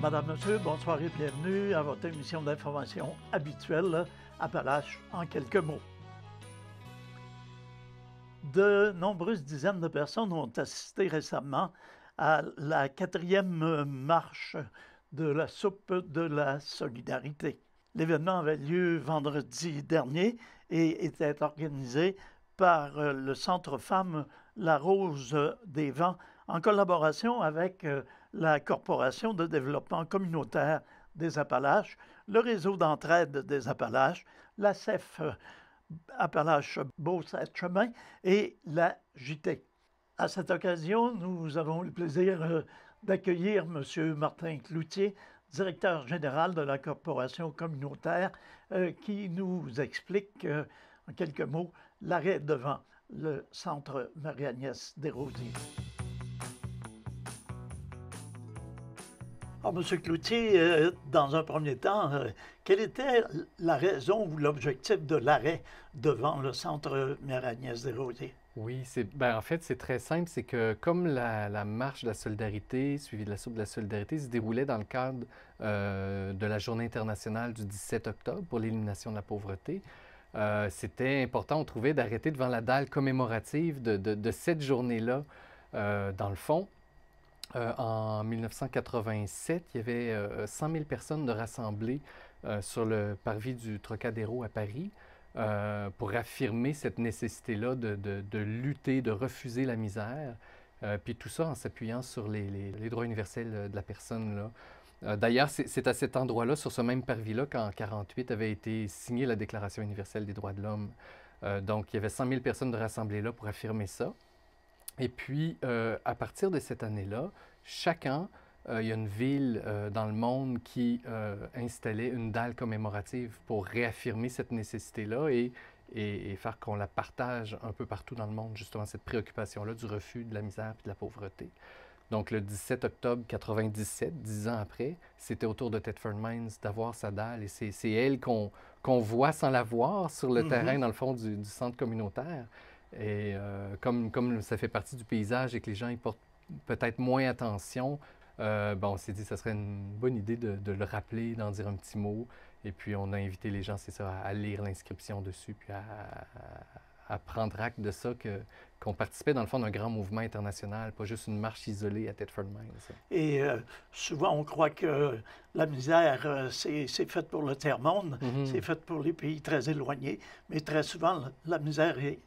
Madame, Monsieur, bonsoir et bienvenue à votre émission d'information habituelle, Appalaches en quelques mots. De nombreuses dizaines de personnes ont assisté récemment à la 4e marche de la soupe de la solidarité. L'événement avait lieu vendredi dernier et était organisé par le Centre Femmes La Rose des Vents en collaboration avec la Corporation de développement communautaire des Appalaches, le Réseau d'entraide des Appalaches, la CEF Appalaches Beauce-Chemin et la JT. À cette occasion, nous avons le plaisir d'accueillir M. Martin Cloutier, directeur général de la Corporation communautaire, qui nous explique en quelques mots l'arrêt devant le centre Marie-Agnès Desrosiers. Alors, M. Cloutier, dans un premier temps, quelle était la raison ou l'objectif de l'arrêt devant le centre Marie-Agnès Desrosiers? Oui, en fait, c'est très simple. C'est que comme la marche de la solidarité, suivie de la soupe de la solidarité, se déroulait dans le cadre de la Journée internationale du 17 octobre pour l'élimination de la pauvreté, c'était important, on trouvait, d'arrêter devant la dalle commémorative de cette journée-là. Dans le fond, en 1987, il y avait 100 000 personnes de rassemblées sur le parvis du Trocadéro à Paris pour affirmer cette nécessité-là de lutter, de refuser la misère, puis tout ça en s'appuyant sur les droits universels de la personne, là. D'ailleurs, c'est à cet endroit-là, sur ce même parvis-là, qu'en 1948 avait été signée la Déclaration universelle des droits de l'homme. Donc, il y avait 100 000 personnes de rassemblées là pour affirmer ça. Et puis, à partir de cette année-là, chaque an, il y a une ville dans le monde qui installait une dalle commémorative pour réaffirmer cette nécessité-là et faire qu'on la partage un peu partout dans le monde, justement, cette préoccupation-là du refus de la misère et de la pauvreté. Donc, le 17 octobre 1997, 10 ans après, c'était au tour de Thetford Mines d'avoir sa dalle. Et c'est elle qu'on voit sans la voir sur le terrain, dans le fond, du centre communautaire. Et comme ça fait partie du paysage et que les gens y portent peut-être moins attention, on s'est dit que ce serait une bonne idée de le rappeler, d'en dire un petit mot. Et puis, on a invité les gens, c'est ça, à lire l'inscription dessus, puis à prendre acte de ça, qu'on participait dans le fond d'un grand mouvement international, pas juste une marche isolée à Thetford Mines. Et souvent, on croit que la misère, c'est fait pour le tiers-monde, c'est fait pour les pays très éloignés, mais très souvent, la misère est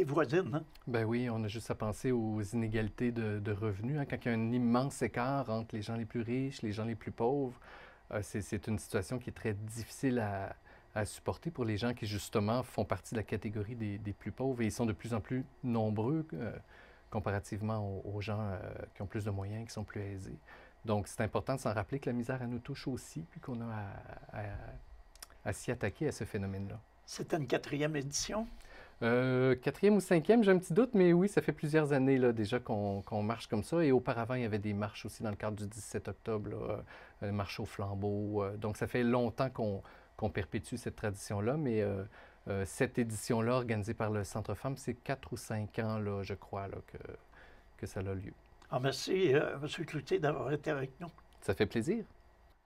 voisine. Hein? Ben oui, on a juste à penser aux inégalités de revenus. Hein, quand il y a un immense écart entre les gens les plus riches, les gens les plus pauvres, c'est une situation qui est très difficile à supporter pour les gens qui, justement, font partie de la catégorie des plus pauvres. Et ils sont de plus en plus nombreux comparativement aux gens qui ont plus de moyens, qui sont plus aisés. Donc, c'est important de s'en rappeler que la misère, elle nous touche aussi, puis qu'on a à s'y attaquer à ce phénomène-là. C'était une 4e édition? 4e ou 5e, j'ai un petit doute, mais oui, ça fait plusieurs années là, déjà qu'on marche comme ça. Et auparavant, il y avait des marches aussi dans le cadre du 17 octobre, marche au flambeau. Donc, ça fait longtemps qu'on perpétue cette tradition-là, mais cette édition-là, organisée par le Centre Femmes, c'est 4 ou 5 ans, là, je crois, là, que ça a lieu. Ah, merci, M. Cloutier, d'avoir été avec nous. Ça fait plaisir.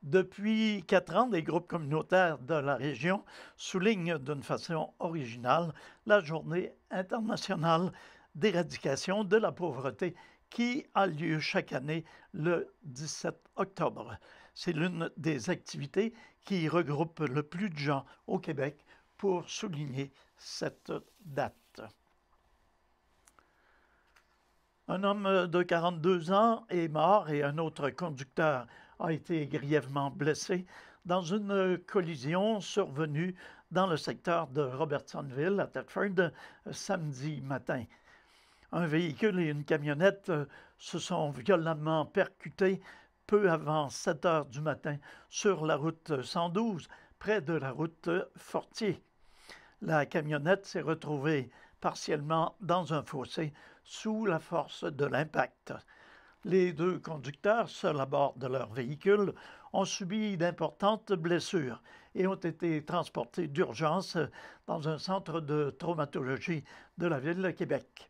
Depuis 4 ans, des groupes communautaires de la région soulignent d'une façon originale la Journée internationale d'éradication de la pauvreté qui a lieu chaque année le 17 octobre. C'est l'une des activités qui regroupe le plus de gens au Québec pour souligner cette date. Un homme de 42 ans est mort et un autre conducteur a été grièvement blessé dans une collision survenue dans le secteur de Robertsonville à Thetford samedi matin. Un véhicule et une camionnette se sont violemment percutés peu avant 7 heures du matin sur la route 112, près de la route Fortier. La camionnette s'est retrouvée partiellement dans un fossé sous la force de l'impact. Les 2 conducteurs, seuls à bord de leur véhicule, ont subi d'importantes blessures et ont été transportés d'urgence dans un centre de traumatologie de la ville de Québec.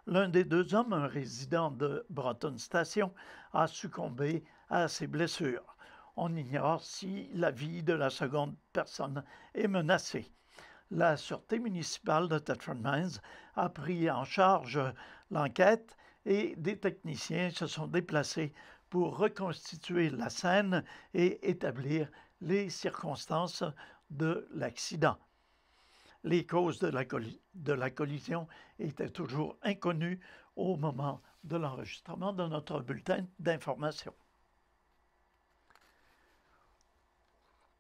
L'un des 2 hommes, un résident de Broughton Station, a succombé à ses blessures. On ignore si la vie de la seconde personne est menacée. La Sûreté municipale de Thetford Mines a pris en charge l'enquête et des techniciens se sont déplacés pour reconstituer la scène et établir les circonstances de l'accident. Les causes de la collision étaient toujours inconnues au moment de l'enregistrement de notre bulletin d'information.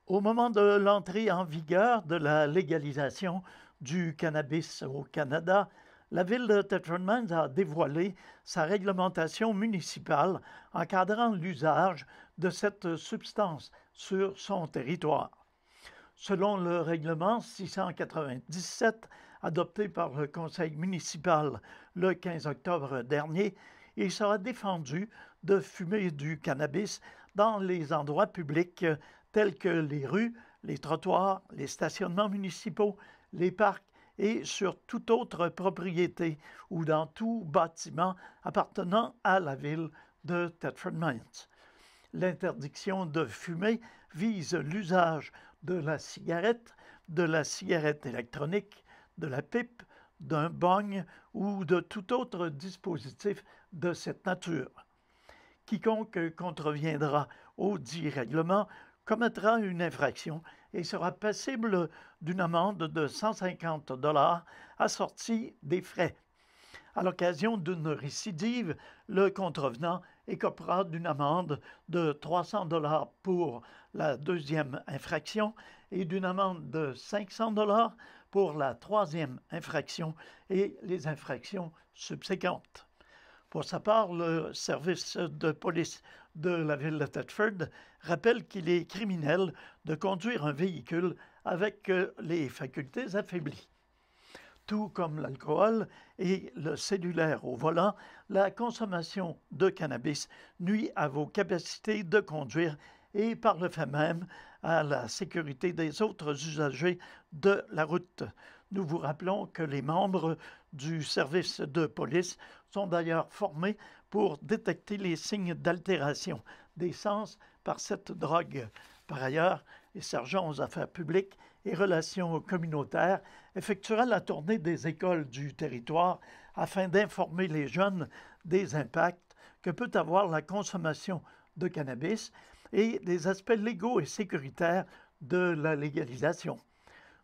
Au moment de l'entrée en vigueur de la légalisation du cannabis au Canada, la ville de Thetford Mines a dévoilé sa réglementation municipale encadrant l'usage de cette substance sur son territoire. Selon le règlement 697 adopté par le conseil municipal le 15 octobre dernier, il sera défendu de fumer du cannabis dans les endroits publics tels que les rues, les trottoirs, les stationnements municipaux, les parcs et sur toute autre propriété ou dans tout bâtiment appartenant à la ville de Thetford Mines. L'interdiction de fumer vise l'usage de la cigarette électronique, de la pipe, d'un bong ou de tout autre dispositif de cette nature. Quiconque contreviendra au dit règlement commettra une infraction et sera passible d'une amende de 150 $ assortie des frais. À l'occasion d'une récidive, le contrevenant écopera d'une amende de 300 $ pour la deuxième infraction et d'une amende de 500 $ pour la troisième infraction et les infractions subséquentes. Pour sa part, le service de police de la ville de Thetford rappelle qu'il est criminel de conduire un véhicule avec les facultés affaiblies. Tout comme l'alcool et le cellulaire au volant, la consommation de cannabis nuit à vos capacités de conduire et par le fait même à la sécurité des autres usagers de la route. Nous vous rappelons que les membres du service de police sont d'ailleurs formés pour détecter les signes d'altération des sens par cette drogue. Par ailleurs, les sergents aux affaires publiques et relations communautaires effectuera la tournée des écoles du territoire afin d'informer les jeunes des impacts que peut avoir la consommation de cannabis et des aspects légaux et sécuritaires de la légalisation.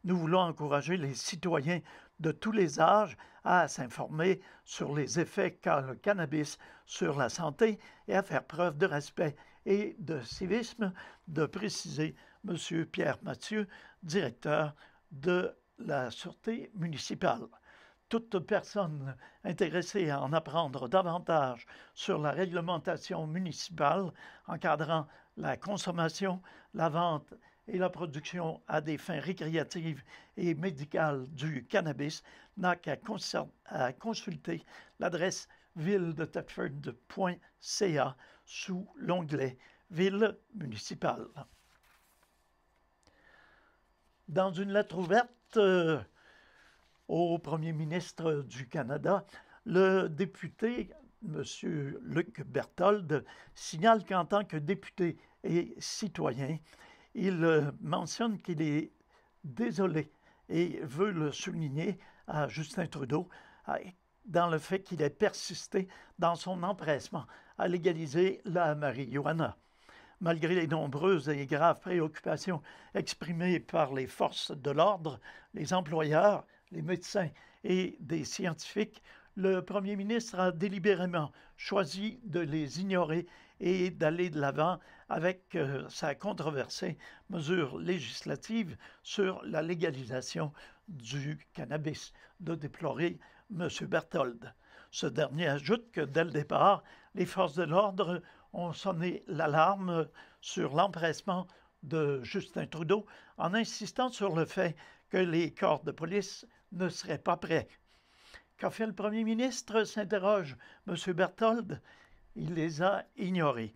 Nous voulons encourager les citoyens de tous les âges à s'informer sur les effets qu'a le cannabis sur la santé et à faire preuve de respect et de civisme, de préciser M. Pierre Mathieu, directeur de la Sûreté municipale. Toute personne intéressée à en apprendre davantage sur la réglementation municipale encadrant la consommation, la vente et la production à des fins récréatives et médicales du cannabis n'a qu'à consulter l'adresse ville-de-Thetford.ca sous l'onglet Ville municipale. Dans une lettre ouverte au premier ministre du Canada, le député M. Luc Berthold signale qu'en tant que député et citoyen, il mentionne qu'il est désolé et veut le souligner à Justin Trudeau dans le fait qu'il ait persisté dans son empressement à légaliser la marijuana. Malgré les nombreuses et graves préoccupations exprimées par les forces de l'ordre, les employeurs, les médecins et des scientifiques, le premier ministre a délibérément choisi de les ignorer et d'aller de l'avant avec sa controversée mesure législative sur la légalisation du cannabis, de déplorer M. Berthold. Ce dernier ajoute que dès le départ, les forces de l'ordre ont sonné l'alarme sur l'empressement de Justin Trudeau en insistant sur le fait que les corps de police ne seraient pas prêts. Qu'a fait le premier ministre, s'interroge M. Berthold. Il les a ignorés.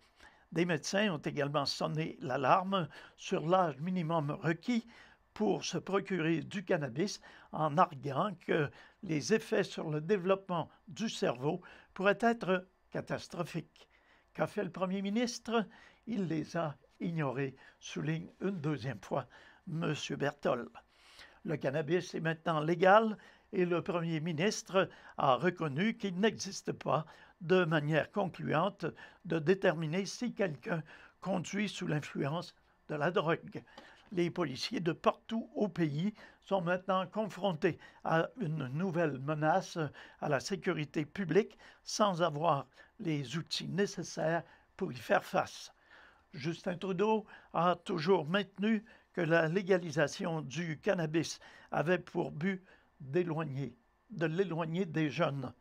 Des médecins ont également sonné l'alarme sur l'âge minimum requis pour se procurer du cannabis en arguant que les effets sur le développement du cerveau pourraient être catastrophiques. Qu'a fait le premier ministre? Il les a ignorée, souligne une deuxième fois M. Berthold. Le cannabis est maintenant légal et le premier ministre a reconnu qu'il n'existe pas de manière concluante de déterminer si quelqu'un conduit sous l'influence de la drogue. Les policiers de partout au pays sont maintenant confrontés à une nouvelle menace à la sécurité publique sans avoir les outils nécessaires pour y faire face. Justin Trudeau a toujours maintenu que la légalisation du cannabis avait pour but de l'éloigner des jeunes.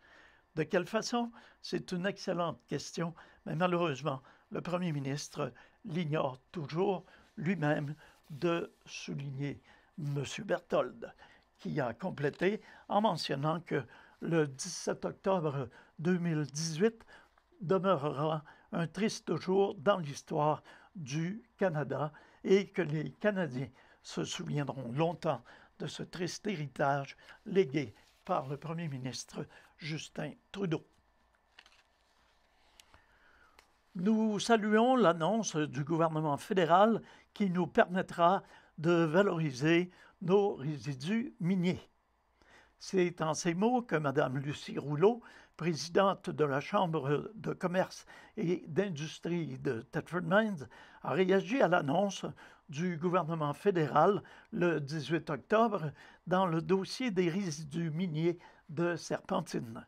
De quelle façon? C'est une excellente question, mais malheureusement, le premier ministre l'ignore toujours lui-même de souligner M. Berthold, qui a complété en mentionnant que le 17 octobre 2018 demeurera un triste jour dans l'histoire du Canada et que les Canadiens se souviendront longtemps de ce triste héritage légué par le premier ministre Justin Trudeau. Nous saluons l'annonce du gouvernement fédéral qui nous permettra de valoriser nos résidus miniers. C'est en ces mots que Mme Lucie Rouleau, présidente de la Chambre de commerce et d'industrie de Thetford Mines, a réagi à l'annonce du gouvernement fédéral le 18 octobre dans le dossier des résidus miniers de Serpentine.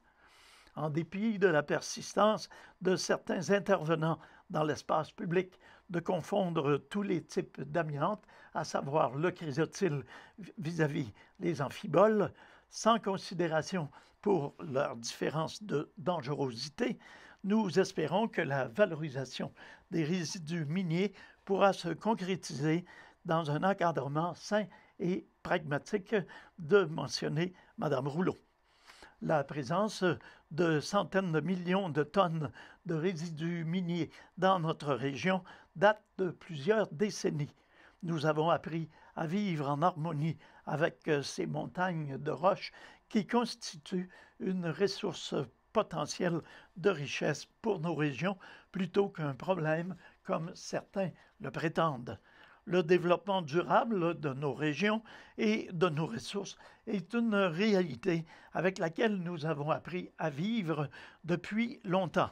En dépit de la persistance de certains intervenants dans l'espace public de confondre tous les types d'amiante, à savoir le chrysotile vis-à-vis les amphiboles, sans considération pour leur différence de dangerosité, nous espérons que la valorisation des résidus miniers pourra se concrétiser dans un encadrement sain et pragmatique, de mentionner Mme Rouleau. La présence de centaines de millions de tonnes de résidus miniers dans notre région date de plusieurs décennies. Nous avons appris à vivre en harmonie avec ces montagnes de roches qui constituent une ressource potentielle de richesse pour nos régions plutôt qu'un problème comme certains le prétendent. Le développement durable de nos régions et de nos ressources est une réalité avec laquelle nous avons appris à vivre depuis longtemps.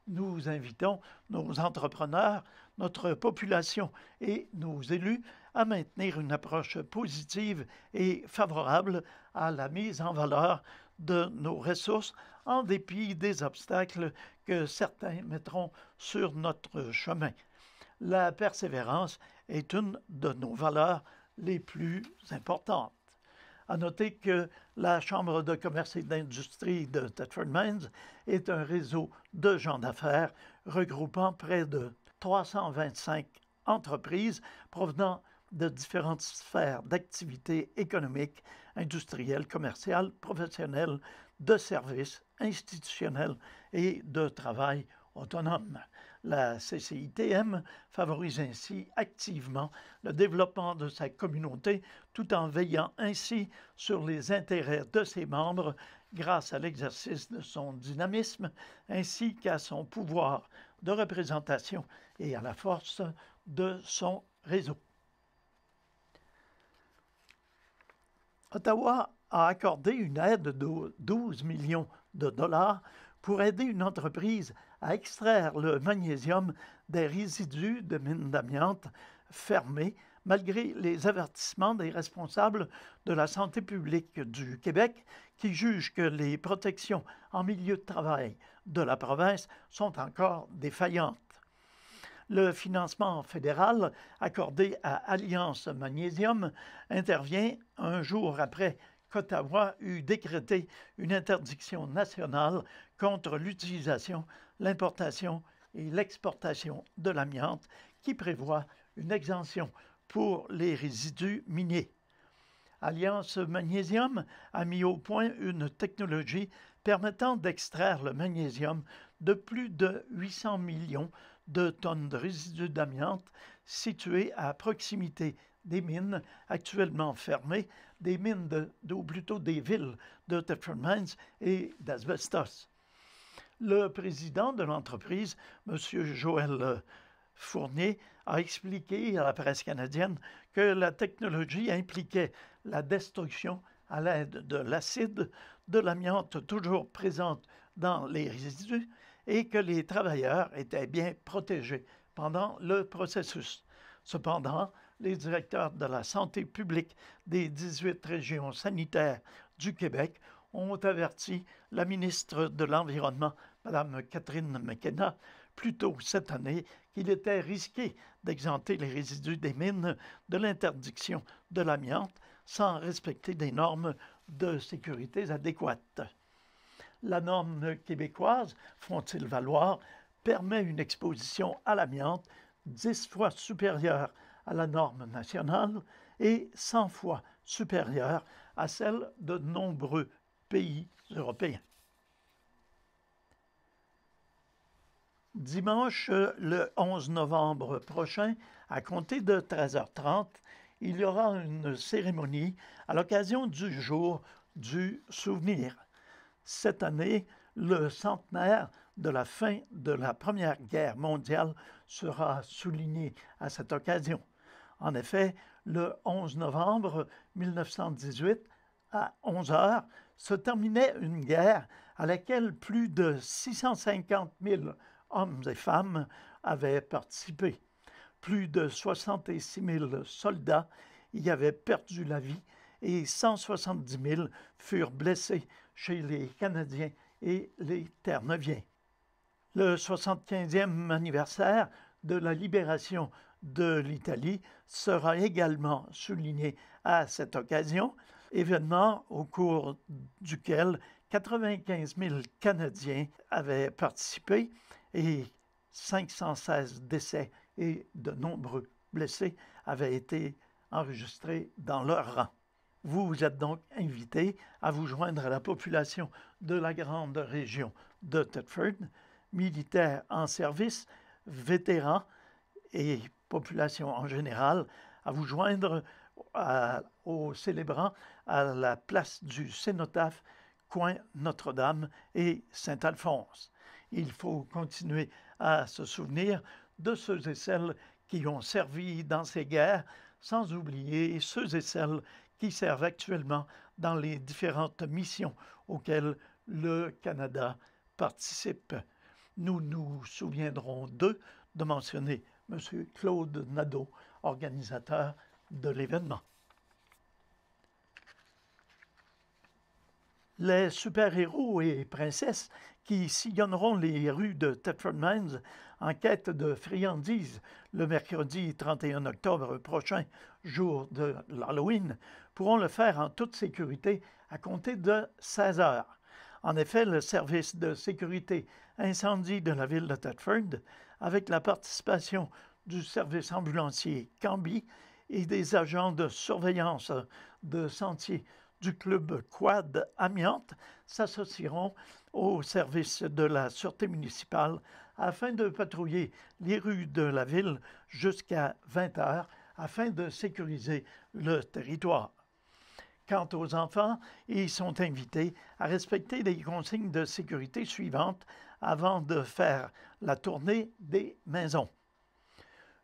Nous invitons nos entrepreneurs, notre population et nos élus à maintenir une approche positive et favorable à la mise en valeur de nos ressources en dépit des obstacles que certains mettront sur notre chemin. La persévérance est une de nos valeurs les plus importantes. À noter que la Chambre de commerce et d'industrie de Thetford Mines est un réseau de gens d'affaires regroupant près de 325 entreprises provenant de différentes sphères d'activité économique, industrielle, commerciale, professionnelle, de services, institutionnels et de travail autonome. La CCITM favorise ainsi activement le développement de sa communauté tout en veillant ainsi sur les intérêts de ses membres grâce à l'exercice de son dynamisme ainsi qu'à son pouvoir de représentation et à la force de son réseau. Ottawa a accordé une aide de 12 millions de dollars pour aider une entreprise à extraire le magnésium des résidus de mines d'amiante fermées, malgré les avertissements des responsables de la santé publique du Québec qui jugent que les protections en milieu de travail de la province sont encore défaillantes. Le financement fédéral accordé à Alliance Magnésium intervient un jour après qu'Ottawa eut décrété une interdiction nationale contre l'utilisation, l'importation et l'exportation de l'amiante qui prévoit une exemption pour les résidus miniers. Alliance Magnésium a mis au point une technologie permettant d'extraire le magnésium de plus de 800 millions de tonnes de résidus d'amiante situés à proximité des mines actuellement fermées, des mines ou plutôt des villes de Thetford Mines et d'Asbestos. Le président de l'entreprise, M. Joël Fournier a expliqué à la presse canadienne que la technologie impliquait la destruction à l'aide de l'acide de l'amiante toujours présente dans les résidus et que les travailleurs étaient bien protégés pendant le processus. Cependant, les directeurs de la santé publique des 18 régions sanitaires du Québec ont averti la ministre de l'Environnement, Mme Catherine McKenna, plus tôt cette année qu'il était risqué d'exempter les résidus des mines de l'interdiction de l'amiante sans respecter des normes de sécurité adéquates. La norme québécoise, font-ils valoir, permet une exposition à l'amiante 10 fois supérieure à la norme nationale et 100 fois supérieure à celle de nombreux pays européens. Dimanche, le 11 novembre prochain, à compter de 13h30, il y aura une cérémonie à l'occasion du jour du souvenir. Cette année, le centenaire de la fin de la Première Guerre mondiale sera souligné à cette occasion. En effet, le 11 novembre 1918, à 11 heures, se terminait une guerre à laquelle plus de 650 000 hommes et femmes avaient participé. Plus de 66 000 soldats y avaient perdu la vie et 170 000 furent blessés chez les Canadiens et les Terre-Neuviens. Le 75e anniversaire de la libération de l'Italie sera également souligné à cette occasion, événement au cours duquel 95 000 Canadiens avaient participé et 516 décès et de nombreux blessés avaient été enregistrés dans leur rang. Vous êtes donc invité à vous joindre à la population de la grande région de Thetford, militaires en service, vétérans et population en général, à vous joindre aux célébrants à la place du Cénotaphe, coin Notre-Dame et Saint-Alphonse. Il faut continuer à se souvenir de ceux et celles qui ont servi dans ces guerres, sans oublier ceux et celles qui servent actuellement dans les différentes missions auxquelles le Canada participe. Nous nous souviendrons d'eux, de mentionner M. Claude Nadeau, organisateur de l'événement. Les super-héros et princesses qui sillonneront les rues de Thetford Mines en quête de friandises le mercredi 31 octobre prochain, jour de l'Halloween, pourront le faire en toute sécurité à compter de 16 heures. En effet, le service de sécurité incendie de la ville de Thetford, avec la participation du service ambulancier Cambie et des agents de surveillance de sentiers du club Quad Amiante, s'associeront au service de la sûreté municipale afin de patrouiller les rues de la ville jusqu'à 20 heures afin de sécuriser le territoire. Quant aux enfants, ils sont invités à respecter les consignes de sécurité suivantes avant de faire la tournée des maisons.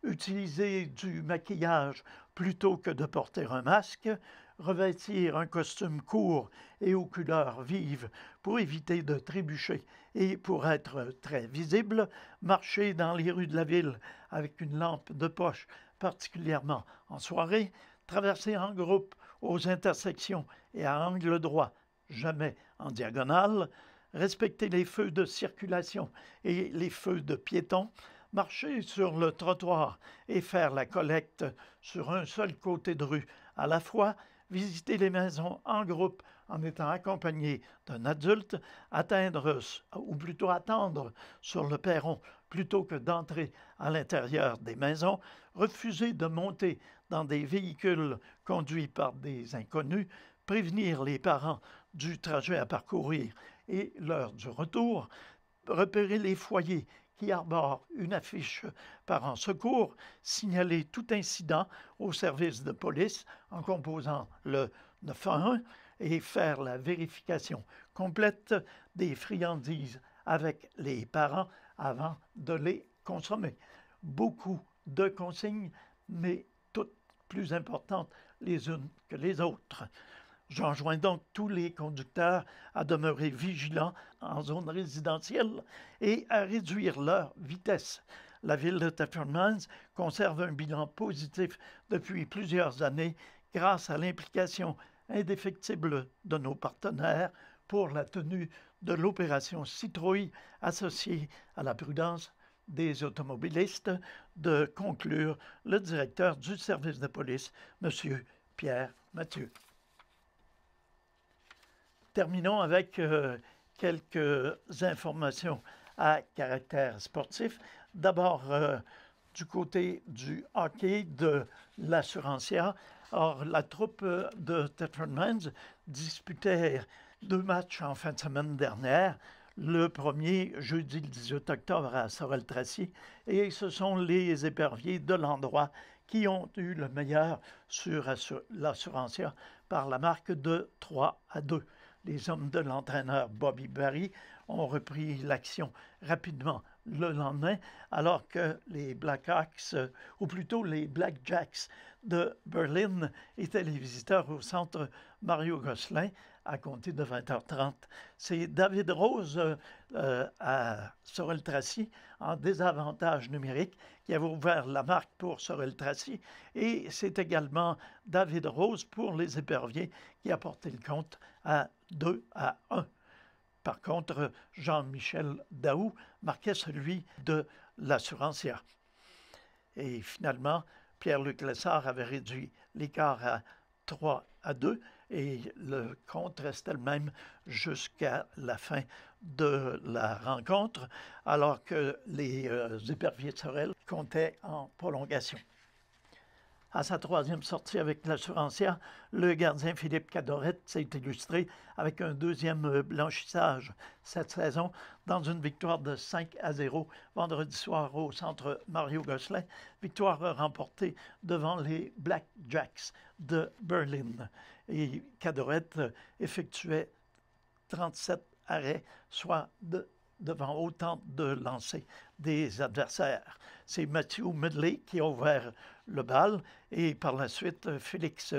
Utiliser du maquillage plutôt que de porter un masque, revêtir un costume court et aux couleurs vives pour éviter de trébucher et pour être très visible, marcher dans les rues de la ville avec une lampe de poche, particulièrement en soirée, traverser en groupe aux intersections et à angle droit, jamais en diagonale, respecter les feux de circulation et les feux de piétons, marcher sur le trottoir et faire la collecte sur un seul côté de rue à la fois, visiter les maisons en groupe en étant accompagné d'un adulte, attendre sur le perron plutôt que d'entrer à l'intérieur des maisons, refuser de monter dans des véhicules conduits par des inconnus, prévenir les parents du trajet à parcourir et l'heure du retour, repérer les foyers qui arborent une affiche Parents secours, signaler tout incident au service de police en composant le 911 et faire la vérification complète des friandises avec les parents avant de les consommer. beaucoup de consignes, mais toutes plus importantes les unes que les autres. J'enjoins donc tous les conducteurs à demeurer vigilants en zone résidentielle et à réduire leur vitesse. La ville de Thetford Mines conserve un bilan positif depuis plusieurs années grâce à l'implication indéfectible de nos partenaires pour la tenue de l'opération Citrouille associée à la prudence des automobilistes, de conclure le directeur du service de police, M. Pierre Mathieu. Terminons avec quelques informations à caractère sportif. D'abord, du côté du hockey de l'Assurancia. Or, la troupe de Thetford Mines disputait 2 matchs en fin de semaine dernière. Le premier, jeudi le 18 octobre à Sorel-Tracy, et ce sont les éperviers de l'endroit qui ont eu le meilleur sur l'Assurancia par la marque de 3-2. Les hommes de l'entraîneur Bobby Barry ont repris l'action rapidement le lendemain, alors que les Blackhawks, ou plutôt les Blackjacks de Berlin, étaient les visiteurs au centre Mario Gosselin à compter de 20h30. C'est David Rose à Sorel-Tracy, en désavantage numérique, qui avait ouvert la marque pour Sorel-Tracy, et c'est également David Rose pour les Éperviers qui a porté le compte à 2-1. Par contre, Jean-Michel Daou marquait celui de l'Assurancia. Et finalement, Pierre-Luc Lessard avait réduit l'écart à 3-2 et le compte restait le même jusqu'à la fin de la rencontre, alors que les Éperviers de Sorel comptaient en prolongation. À sa 3e sortie avec l'Assurancia, le gardien Philippe Cadorette s'est illustré avec un 2e blanchissage cette saison dans une victoire de 5-0 vendredi soir au centre Mario Gosselin, victoire remportée devant les Blackjacks de Berlin. Et Cadorette effectuait 37 arrêts, soit devant autant de lancers des adversaires. C'est Matthew Medley qui a ouvert le bal et par la suite, Félix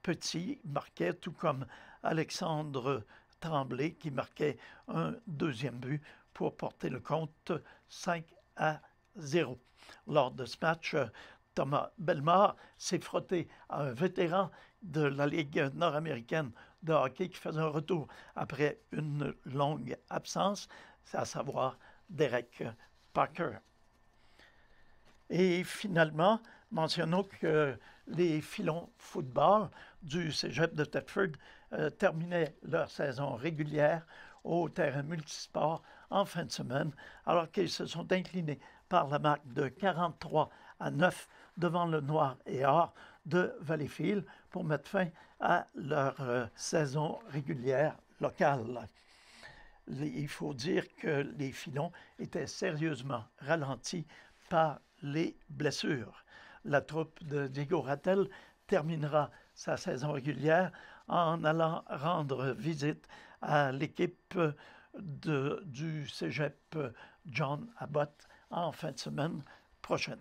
Petit marquait, tout comme Alexandre Tremblay qui marquait un 2e but pour porter le compte 5-0. Lors de ce match, Thomas Bellemare s'est frotté à un vétéran de la Ligue nord-américaine de hockey qui faisait un retour après une longue absence, à savoir Derek Parker. Et finalement, mentionnons que les filons football du Cégep de Thetford terminaient leur saison régulière au terrain multisport en fin de semaine, alors qu'ils se sont inclinés par la marque de 43-9 devant le Noir et Or de Valleyfield pour mettre fin à leur saison régulière locale. Il faut dire que les filons étaient sérieusement ralentis par les blessures. La troupe de Diego Rattel terminera sa saison régulière en allant rendre visite à l'équipe du Cégep John Abbott en fin de semaine prochaine.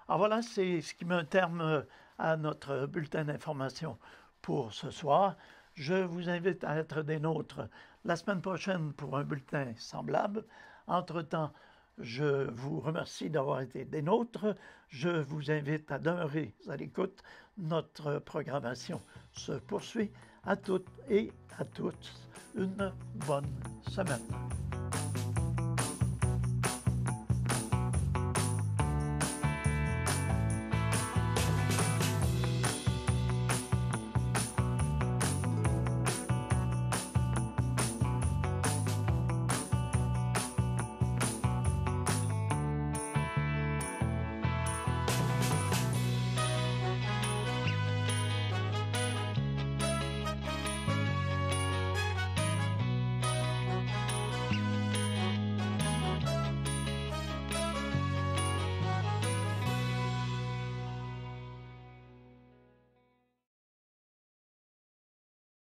Alors voilà, c'est ce qui met un terme à notre bulletin d'information pour ce soir. Je vous invite à être des nôtres la semaine prochaine pour un bulletin semblable. Entre-temps, je vous remercie d'avoir été des nôtres. Je vous invite à demeurer à l'écoute. Notre programmation se poursuit. À toutes et à tous, une bonne semaine.